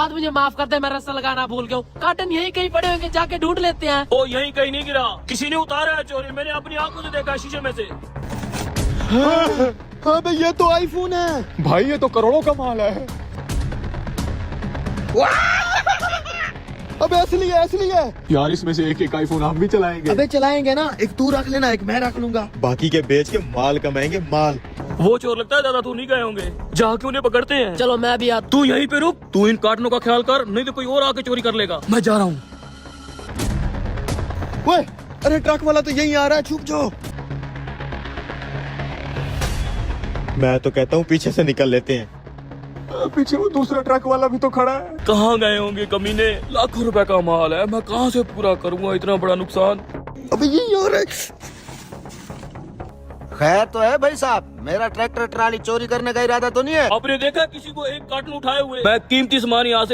उस्ताद मुझे माफ कर दे, मैं रस्सा लगाना भूल गया हूँ। कार्टन यहीं कहीं पड़े होंगे, जाके ढूंढ लेते हैं। ओ यहीं कहीं नहीं गिरा, किसी ने उतारा है चोरी, मैंने अपनी आंखों से देखा शीशे में से। हाँ भाई ये तो आईफोन है भाई, ये तो करोड़ों का माल है। अबे असली है यार, इसमें से एक एक आईफोन हम भी चलाएंगे। अबे चलाएंगे ना, एक तू रख लेना, एक मैं रख लूंगा, बाकी के बेच के माल कमाएंगे माल। वो चोर लगता है दादा, तू नहीं गए होंगे, जाके उन्हें पकड़ते हैं। चलो मैं भी आता। तू यहीं पे रुक, तू इन कार्टनों का ख्याल कर, नहीं तो कोई और आके चोरी कर लेगा। मैं जा रहा हूँ। ओए, अरे ट्रक वाला तो यहीं आ रहा है, छुप जाओ। मैं तो कहता हूँ पीछे से निकल लेते हैं। पीछे वो दूसरा ट्रक वाला भी तो खड़ा है। कहाँ गए होंगे कमीने, लाखों रुपए का माल है, मैं कहाँ से पूरा करूँगा इतना बड़ा नुकसान। अबे यही हो रहा है। खैर तो है भाई साहब, मेरा ट्रैक्टर ट्राली चोरी करने का इरादा तो नहीं है। आपने देखा किसी को एक कार्टन उठाए हुए? मैं कीमती सामान यहाँ से